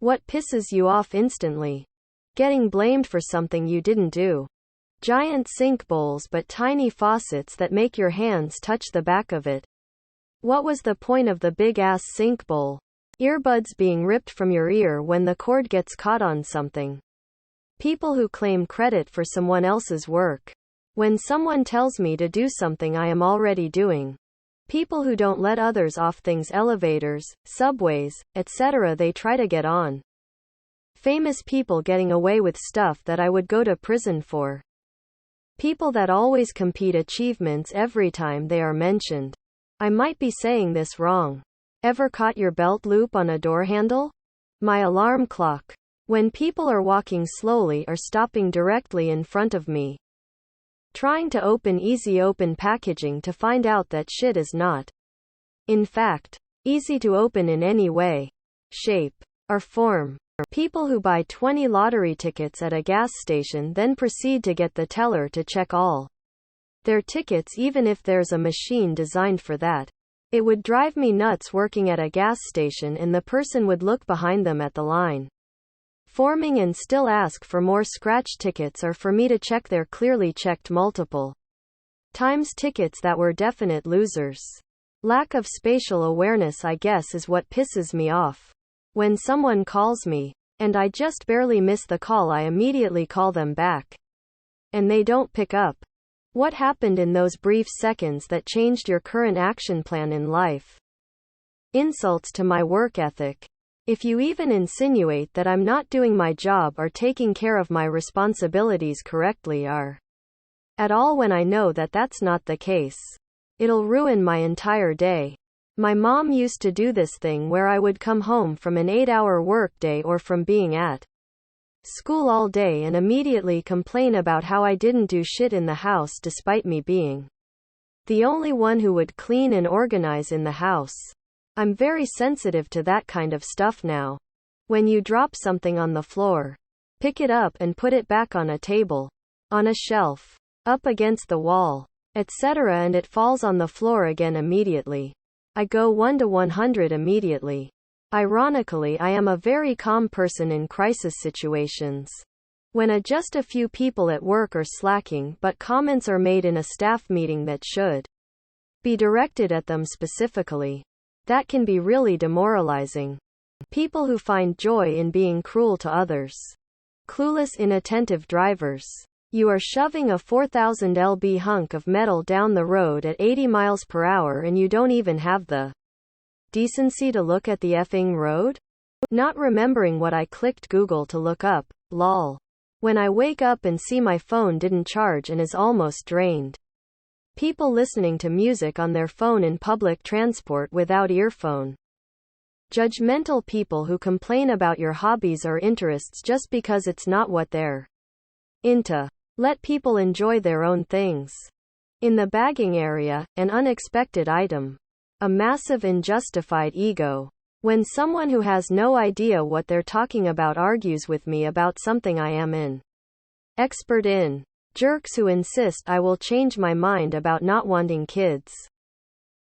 What pisses you off instantly? Getting blamed for something you didn't do. Giant sink bowls but tiny faucets that make your hands touch the back of it. What was the point of the big-ass sink bowl? Earbuds being ripped from your ear when the cord gets caught on something. People who claim credit for someone else's work. When someone tells me to do something I am already doing. People who don't let others off things, elevators, subways, etc. they try to get on. Famous people getting away with stuff that I would go to prison for. People that always compete achievements every time they are mentioned. I might be saying this wrong. Ever caught your belt loop on a door handle? My alarm clock. When people are walking slowly or stopping directly in front of me. Trying to open easy open packaging to find out that shit is not, in fact, easy to open in any way, shape, or form. People who buy 20 lottery tickets at a gas station then proceed to get the teller to check all their tickets even if there's a machine designed for that. It would drive me nuts working at a gas station and the person would look behind them at the line forming and still ask for more scratch tickets or for me to check their clearly checked multiple times tickets that were definite losers. Lack of spatial awareness, I guess, is what pisses me off. When someone calls me, and I just barely miss the call, I immediately call them back. And they don't pick up. What happened in those brief seconds that changed your current action plan in life? Insults to my work ethic. If you even insinuate that I'm not doing my job or taking care of my responsibilities correctly or at all when I know that that's not the case, it'll ruin my entire day. My mom used to do this thing where I would come home from an 8-hour workday or from being at school all day and immediately complain about how I didn't do shit in the house despite me being the only one who would clean and organize in the house. I'm very sensitive to that kind of stuff now. When you drop something on the floor, pick it up and put it back on a table, on a shelf, up against the wall, etc., and it falls on the floor again immediately. I go 1 to 100 immediately. Ironically, I am a very calm person in crisis situations. When just a few people at work are slacking but comments are made in a staff meeting that should be directed at them specifically, that can be really demoralizing. People who find joy in being cruel to others. Clueless, inattentive drivers. You are shoving a 4,000 lb hunk of metal down the road at 80 miles per hour and you don't even have the decency to look at the effing road? Not remembering what I clicked Google to look up, lol. When I wake up and see my phone didn't charge and is almost drained. People listening to music on their phone in public transport without earphone. Judgmental people who complain about your hobbies or interests just because it's not what they're into. Let people enjoy their own things. In the bagging area, an unexpected item. A massive unjustified ego. When someone who has no idea what they're talking about argues with me about something I am an expert in. Jerks who insist I will change my mind about not wanting kids.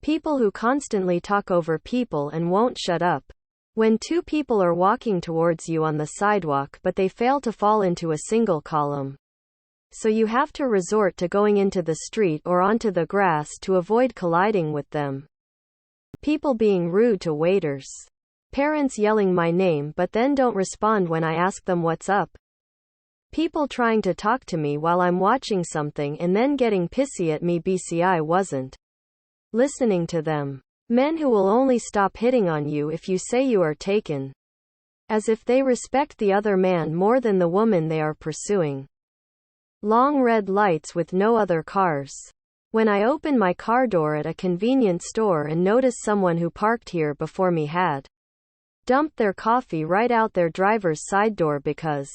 People who constantly talk over people and won't shut up. When two people are walking towards you on the sidewalk but they fail to fall into a single column. So you have to resort to going into the street or onto the grass to avoid colliding with them. People being rude to waiters. Parents yelling my name but then don't respond when I ask them what's up. People trying to talk to me while I'm watching something and then getting pissy at me because I wasn't listening to them. Men who will only stop hitting on you if you say you are taken. As if they respect the other man more than the woman they are pursuing. Long red lights with no other cars. When I open my car door at a convenience store and notice someone who parked here before me had dumped their coffee right out their driver's side door because,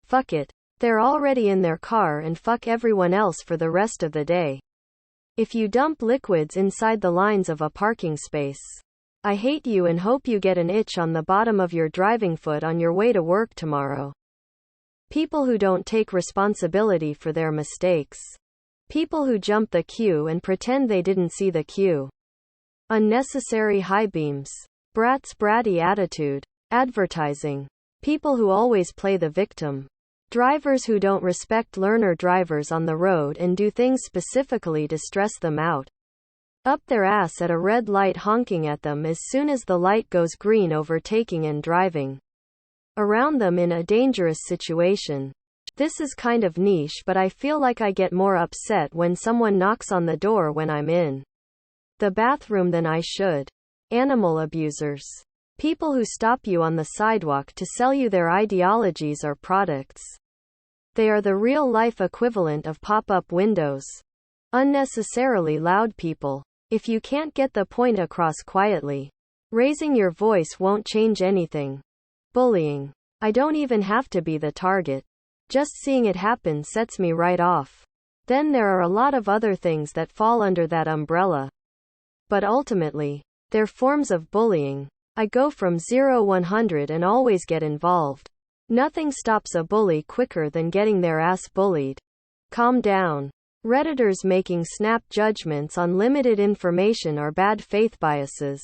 fuck it, they're already in their car and fuck everyone else for the rest of the day. If you dump liquids inside the lines of a parking space, I hate you and hope you get an itch on the bottom of your driving foot on your way to work tomorrow. People who don't take responsibility for their mistakes. People who jump the queue and pretend they didn't see the queue. Unnecessary high beams. Bratty attitude. Advertising. People who always play the victim. Drivers who don't respect learner drivers on the road and do things specifically to stress them out. Up their ass at a red light, honking at them as soon as the light goes green, overtaking and driving around them in a dangerous situation. This is kind of niche, but I feel like I get more upset when someone knocks on the door when I'm in the bathroom than I should. Animal abusers. People who stop you on the sidewalk to sell you their ideologies or products. They are the real-life equivalent of pop-up windows. Unnecessarily loud people. If you can't get the point across quietly, raising your voice won't change anything. Bullying. I don't even have to be the target. Just seeing it happen sets me right off. Then there are a lot of other things that fall under that umbrella. But ultimately, they're forms of bullying. I go from 0-100 and always get involved. Nothing stops a bully quicker than getting their ass bullied. Calm down. Redditors making snap judgments on limited information are bad faith biases.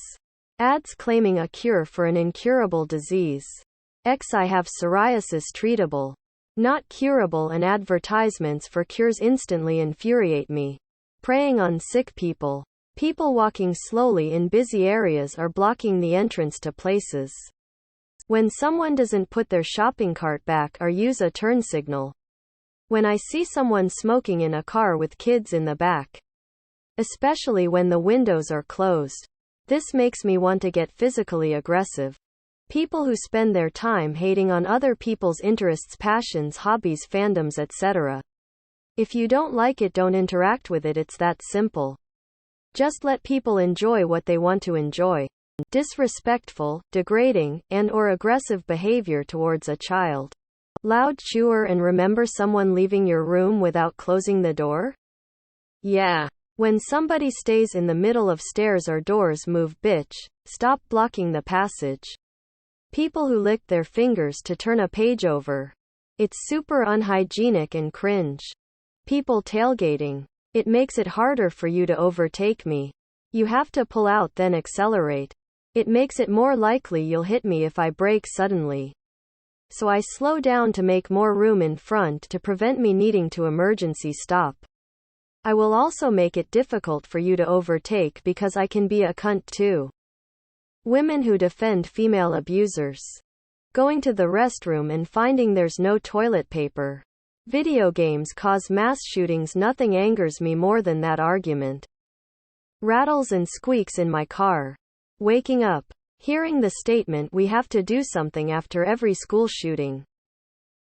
Ads claiming a cure for an incurable disease. I have psoriasis treatable, not curable, and advertisements for cures instantly infuriate me. Preying on sick people. People walking slowly in busy areas are blocking the entrance to places. When someone doesn't put their shopping cart back or use a turn signal. When I see someone smoking in a car with kids in the back. Especially when the windows are closed. This makes me want to get physically aggressive. People who spend their time hating on other people's interests, passions, hobbies, fandoms, etc. If you don't like it, don't interact with it. It's that simple. Just let people enjoy what they want to enjoy. Disrespectful, degrading, and/or aggressive behavior towards a child. Loud chewer. And remember someone leaving your room without closing the door? Yeah. When somebody stays in the middle of stairs or doors, move, bitch. Stop blocking the passage. People who lick their fingers to turn a page over. It's super unhygienic and cringe. People tailgating. It makes it harder for you to overtake me. You have to pull out then accelerate. It makes it more likely you'll hit me if I brake suddenly. So I slow down to make more room in front to prevent me needing to emergency stop. I will also make it difficult for you to overtake because I can be a cunt too. Women who defend female abusers. Going to the restroom and finding there's no toilet paper. Video games cause mass shootings. Nothing angers me more than that argument. Rattles and squeaks in my car. Waking up. Hearing the statement, we have to do something after every school shooting.